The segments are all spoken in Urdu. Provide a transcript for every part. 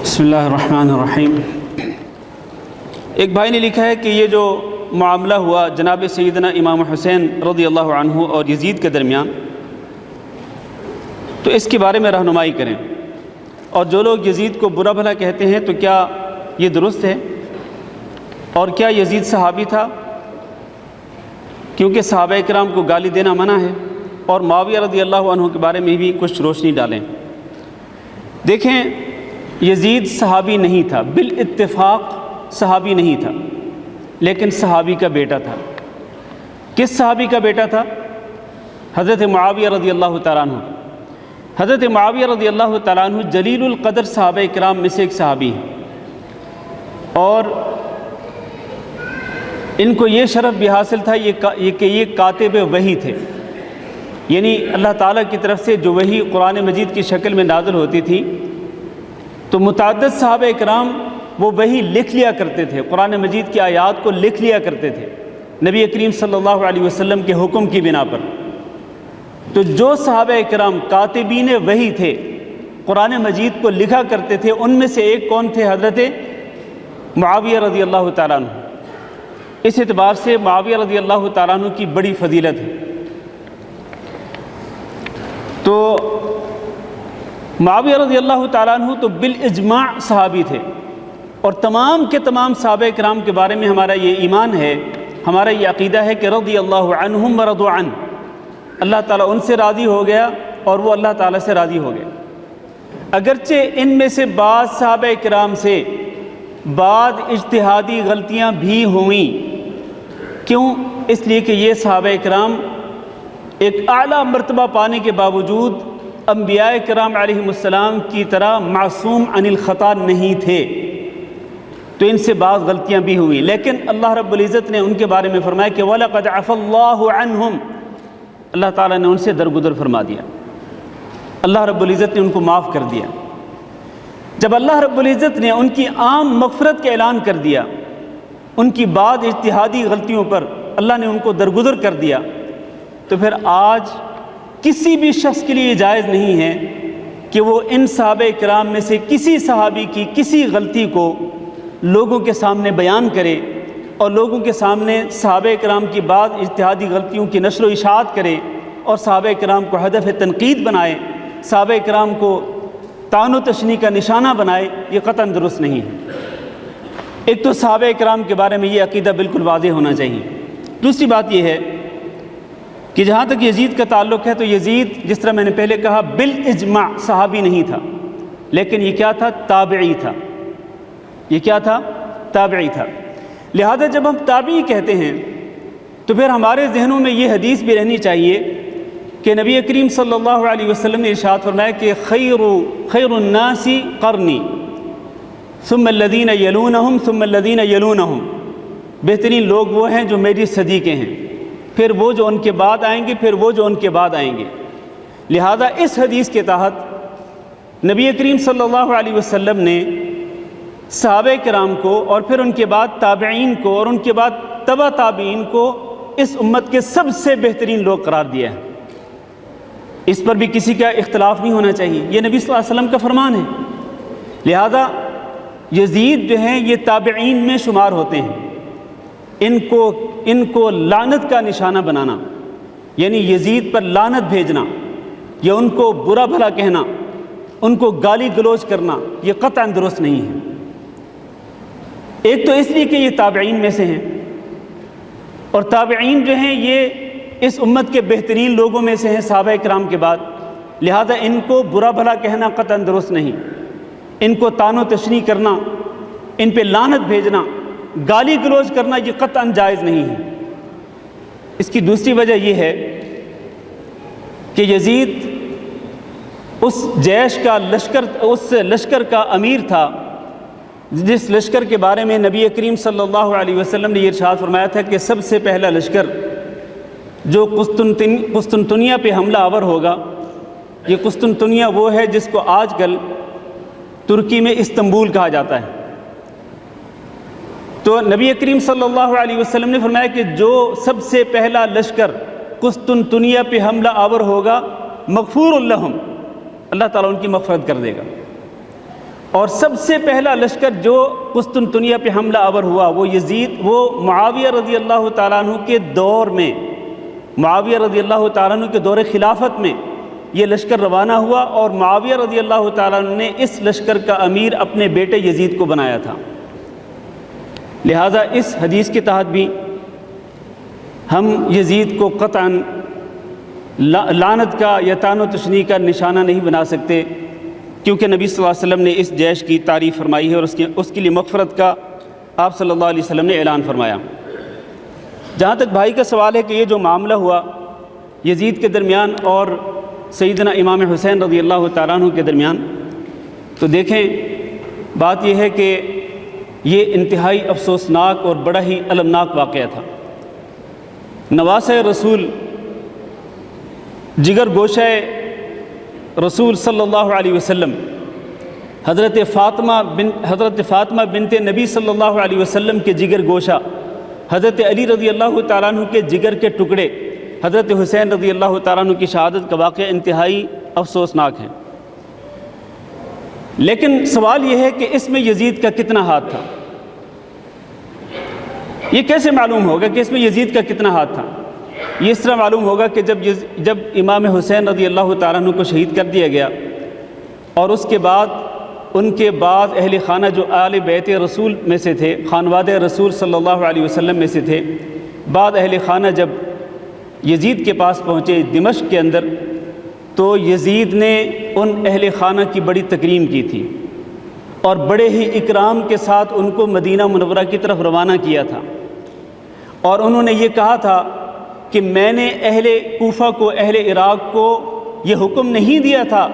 بسم اللہ الرحمن الرحیم۔ ایک بھائی نے لکھا ہے کہ یہ جو معاملہ ہوا جناب سیدنا امام حسین رضی اللہ عنہ اور یزید کے درمیان، تو اس کے بارے میں رہنمائی کریں، اور جو لوگ یزید کو برا بھلا کہتے ہیں تو کیا یہ درست ہے، اور کیا یزید صحابی تھا؟ کیونکہ صحابہ کرام کو گالی دینا منع ہے، اور معاویہ رضی اللہ عنہ کے بارے میں بھی کچھ روشنی ڈالیں۔ دیکھیں، یزید صحابی نہیں تھا، بالاتفاق صحابی نہیں تھا، لیکن صحابی کا بیٹا تھا۔ کس صحابی کا بیٹا تھا؟ حضرت معاویہ رضی اللہ تعالیٰ عنہ۔ حضرت معاویہ رضی اللہ تعالیٰ عنہ جلیل القدر صحابہ کرام میں سے ایک صحابی ہیں، اور ان کو یہ شرف بھی حاصل تھا کہ یہ کاتب وحی تھے، یعنی اللہ تعالیٰ کی طرف سے جو وحی قرآن مجید کی شکل میں نازل ہوتی تھی، تو متعدد صحابہ کرام وہ وحی لکھ لیا کرتے تھے، قرآن مجید کی آیات کو لکھ لیا کرتے تھے نبی کریم صلی اللہ علیہ وسلم کے حکم کی بنا پر۔ تو جو صحابہ کرام کاتبین وحی تھے، قرآن مجید کو لکھا کرتے تھے، ان میں سے ایک کون تھے؟ حضرت معاویہ رضی اللہ تعالیٰ عنہ۔ اس اعتبار سے معاویہ رضی اللہ تعالیٰ عنہ کی بڑی فضیلت ہے۔ تو معاویہ رضی اللہ تعالیٰ عنہ تو بالاجماع صحابی تھے، اور تمام کے تمام صحابہ کرام کے بارے میں ہمارا یہ ایمان ہے، ہمارا یہ عقیدہ ہے کہ رضی اللہ عنہم ورضوا عنہ، اللہ تعالیٰ ان سے راضی ہو گیا اور وہ اللہ تعالیٰ سے راضی ہو گئے۔ اگرچہ ان میں سے بعض صحابہ کرام سے بعض اجتہادی غلطیاں بھی ہوئیں، کیوں؟ اس لیے کہ یہ صحابہ کرام ایک اعلیٰ مرتبہ پانے کے باوجود انبیاء کرام علیہم السلام کی طرح معصوم عن الخطا نہیں تھے، تو ان سے بعض غلطیاں بھی ہوئیں، لیکن اللہ رب العزت نے ان کے بارے میں فرمایا کہ وَلَقَدْ عَفَى اللَّهُ عَنْهُمْ، اللہ تعالیٰ نے ان سے درگزر فرما دیا، اللہ رب العزت نے ان کو معاف کر دیا۔ جب اللہ رب العزت نے ان کی عام مغفرت کا اعلان کر دیا، ان کی بعض اجتہادی غلطیوں پر اللہ نے ان کو درگزر کر دیا، تو پھر آج کسی بھی شخص کے لیے جائز نہیں ہے کہ وہ ان صحابہ کرام میں سے کسی صحابی کی کسی غلطی کو لوگوں کے سامنے بیان کرے، اور لوگوں کے سامنے صحابہ کرام کی بعض اجتہادی غلطیوں کی نشر و اشاعت کرے، اور صحابہ کرام کو ہدف تنقید بنائے، صحابہ کرام کو طعن و تشنیع کا نشانہ بنائے، یہ قطعاً درست نہیں ہے۔ ایک تو صحابہ کرام کے بارے میں یہ عقیدہ بالکل واضح ہونا چاہیے۔ دوسری بات یہ ہے کہ جہاں تک یزید کا تعلق ہے، تو یزید جس طرح میں نے پہلے کہا بالاجماع صحابی نہیں تھا، لیکن یہ کیا تھا؟ تابعی تھا۔ یہ کیا تھا؟ تابعی تھا۔ لہذا جب ہم تابعی کہتے ہیں تو پھر ہمارے ذہنوں میں یہ حدیث بھی رہنی چاہیے کہ نبی کریم صلی اللہ علیہ وسلم نے ارشاد فرمایا کہ خیر الناس قرنی ثم الذین یلونہم ثم الذین یلونہم، بہترین لوگ وہ ہیں جو میری صدی کے ہیں، پھر وہ جو ان کے بعد آئیں گے، پھر وہ جو ان کے بعد آئیں گے۔ لہذا اس حدیث کے تحت نبی کریم صلی اللہ علیہ وسلم نے صحابہ کرام کو، اور پھر ان کے بعد تابعین کو، اور ان کے بعد تبع تابعین کو اس امت کے سب سے بہترین لوگ قرار دیا ہے۔ اس پر بھی کسی کا اختلاف نہیں ہونا چاہیے، یہ نبی صلی اللہ علیہ وسلم کا فرمان ہے۔ لہذا یزید جو ہیں یہ تابعین میں شمار ہوتے ہیں۔ ان کو لعنت کا نشانہ بنانا، یعنی یزید پر لعنت بھیجنا، یا ان کو برا بھلا کہنا، ان کو گالی گلوچ کرنا، یہ قطعاً درست نہیں ہے۔ ایک تو اس لیے کہ یہ تابعین میں سے ہیں، اور تابعین جو ہیں یہ اس امت کے بہترین لوگوں میں سے ہیں صحابہ کرام کے بعد، لہذا ان کو برا بھلا کہنا قطعاً درست نہیں، ان کو طعن و تشنیع کرنا، ان پہ لعنت بھیجنا، گالی گلوچ کرنا، یہ قطعاً جائز نہیں ہے۔ اس کی دوسری وجہ یہ ہے کہ یزید اس لشکر کا امیر تھا جس لشکر کے بارے میں نبی کریم صلی اللہ علیہ وسلم نے یہ ارشاد فرمایا تھا کہ سب سے پہلا لشکر جو قسطنطنیہ پہ حملہ آور ہوگا، یہ قسطنطنیہ وہ ہے جس کو آج کل ترکی میں استنبول کہا جاتا ہے۔ تو نبی کریم صلی اللہ علیہ وسلم نے فرمایا کہ جو سب سے پہلا لشکر قسطنطنیہ پہ حملہ آور ہوگا، مغفور لہم، اللہ تعالیٰ ان کی مغفرت کر دے گا۔ اور سب سے پہلا لشکر جو قسطنطنیہ پہ حملہ آور ہوا وہ معاویہ رضی اللہ تعالیٰ عنہ کے دور میں، معاویہ رضی اللہ تعالیٰ عنہ کے دور خلافت میں یہ لشکر روانہ ہوا، اور معاویہ رضی اللہ تعالیٰ عنہ نے اس لشکر کا امیر اپنے بیٹے یزید کو بنایا تھا۔ لہٰذا اس حدیث کے تحت بھی ہم یزید کو قطعاً لعنت کا یا طعن و تشنیع کا نشانہ نہیں بنا سکتے، کیونکہ نبی صلی اللہ علیہ وسلم نے اس جیش کی تعریف فرمائی ہے اور اس کے لیے مغفرت کا آپ صلی اللہ علیہ وسلم نے اعلان فرمایا۔ جہاں تک بھائی کا سوال ہے کہ یہ جو معاملہ ہوا یزید کے درمیان اور سیدنا امام حسین رضی اللہ تعالیٰ عنہ کے درمیان، تو دیکھیں بات یہ ہے کہ یہ انتہائی افسوسناک اور بڑا ہی المناک واقعہ تھا۔ نواسہ رسول، جگر گوشہ رسول صلی اللہ علیہ وسلم، حضرت فاطمہ بنت نبی صلی اللہ علیہ وسلم کے جگر گوشہ، حضرت علی رضی اللہ تعالیٰ عنہ کے جگر کے ٹکڑے حضرت حسین رضی اللہ تعالیٰ عنہ کی شہادت کا واقعہ انتہائی افسوسناک ہے۔ لیکن سوال یہ ہے کہ اس میں یزید کا کتنا ہاتھ تھا؟ یہ کیسے معلوم ہوگا کہ اس میں یزید کا کتنا ہاتھ تھا؟ یہ اس طرح معلوم ہوگا کہ جب امام حسین رضی اللہ تعالیٰ عنہ کو شہید کر دیا گیا، اور اس کے بعد ان کے بعد اہل خانہ جو آل بیت رسول میں سے تھے، خانواد رسول صلی اللہ علیہ وسلم میں سے تھے، بعد اہل خانہ جب یزید کے پاس پہنچے دمشق کے اندر، تو یزید نے ان اہل خانہ کی بڑی تکریم کی تھی اور بڑے ہی اکرام کے ساتھ ان کو مدینہ منورہ کی طرف روانہ کیا تھا، اور انہوں نے یہ کہا تھا کہ میں نے اہل کوفہ کو، اہل عراق کو یہ حکم نہیں دیا تھا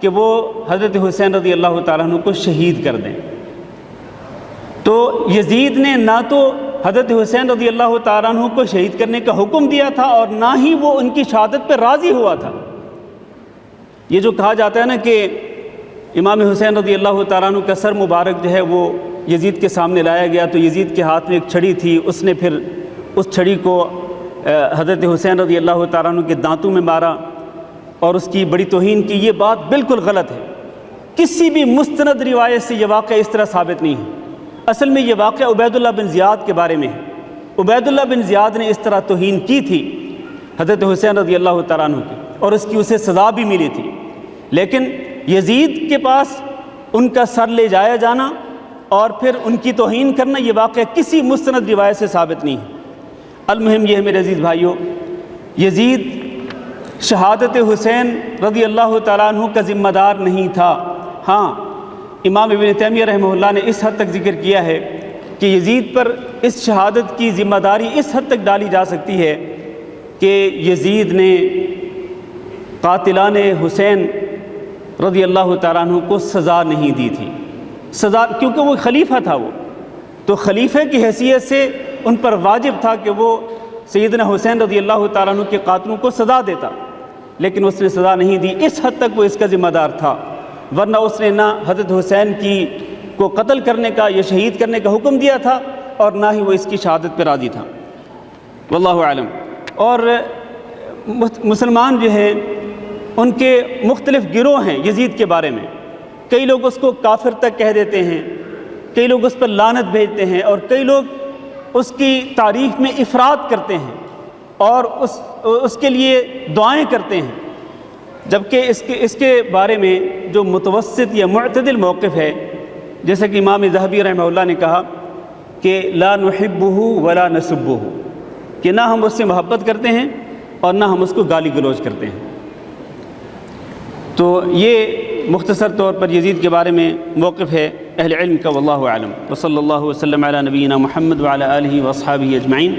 کہ وہ حضرت حسین رضی اللہ تعالیٰ عنہ کو شہید کر دیں۔ تو یزید نے نہ تو حضرت حسین رضی اللہ تعالیٰ عنہ کو شہید کرنے کا حکم دیا تھا، اور نہ ہی وہ ان کی شہادت پہ راضی ہوا تھا۔ یہ جو کہا جاتا ہے نا کہ امام حسین رضی اللہ تعالیٰ عنہ کا سر مبارک جو ہے وہ یزید کے سامنے لایا گیا، تو یزید کے ہاتھ میں ایک چھڑی تھی، اس نے پھر اس چھڑی کو حضرت حسین رضی اللہ تعالیٰ عنہ کے دانتوں میں مارا اور اس کی بڑی توہین کی۔ یہ بات بالکل غلط ہے، کسی بھی مستند روایت سے یہ واقعہ اس طرح ثابت نہیں ہے۔ اصل میں یہ واقعہ عبید اللہ بن زیاد کے بارے میں ہے۔ عبید اللہ بن زیاد نے اس طرح توہین کی تھی حضرت حسین رضی اللہ تعالیٰ عنہ کی، اور اس کی اسے سزا بھی ملی تھی، لیکن یزید کے پاس ان کا سر لے جایا جانا اور پھر ان کی توہین کرنا، یہ واقعہ کسی مستند روایت سے ثابت نہیں ہے۔ المہم یہ ہے میرے عزیز بھائیوں، یزید شہادت حسین رضی اللہ تعالیٰ عنہ کا ذمہ دار نہیں تھا۔ ہاں، امام ابن تیمیہ رحمہ اللہ نے اس حد تک ذکر کیا ہے کہ یزید پر اس شہادت کی ذمہ داری اس حد تک ڈالی جا سکتی ہے کہ یزید نے قاتلان حسین رضی اللہ تعالیٰ عنہ کو سزا نہیں دی تھی۔ سزا کیونکہ وہ خلیفہ تھا، وہ تو خلیفہ کی حیثیت سے ان پر واجب تھا کہ وہ سیدنا حسین رضی اللہ تعالیٰ عنہ کے قاتلوں کو سزا دیتا، لیکن اس نے سزا نہیں دی۔ اس حد تک وہ اس کا ذمہ دار تھا، ورنہ اس نے نہ حضرت حسین کو قتل کرنے کا یا شہید کرنے کا حکم دیا تھا، اور نہ ہی وہ اس کی شہادت پر راضی تھا۔ واللہ اعلم۔ اور مسلمان جو ہیں ان کے مختلف گروہ ہیں یزید کے بارے میں، کئی لوگ اس کو کافر تک کہہ دیتے ہیں، کئی لوگ اس پر لعنت بھیجتے ہیں، اور کئی لوگ اس کی تعریف میں افراد کرتے ہیں اور اس کے لیے دعائیں کرتے ہیں، جبکہ اس کے بارے میں جو متوسط یا معتدل موقف ہے، جیسا کہ امام ذہبی رحمہ اللہ نے کہا کہ لا نحبہ ولا نسبہ، کہ نہ ہم اس سے محبت کرتے ہیں اور نہ ہم اس کو گالی گلوچ کرتے ہیں۔ تو یہ مختصر طور پر یزید کے بارے میں موقف ہے اہل علم کا، واللہ اعلم۔ وصلی اللہ وسلم علی نبینا محمد وعلی آلہ واصحابہ اجمعین۔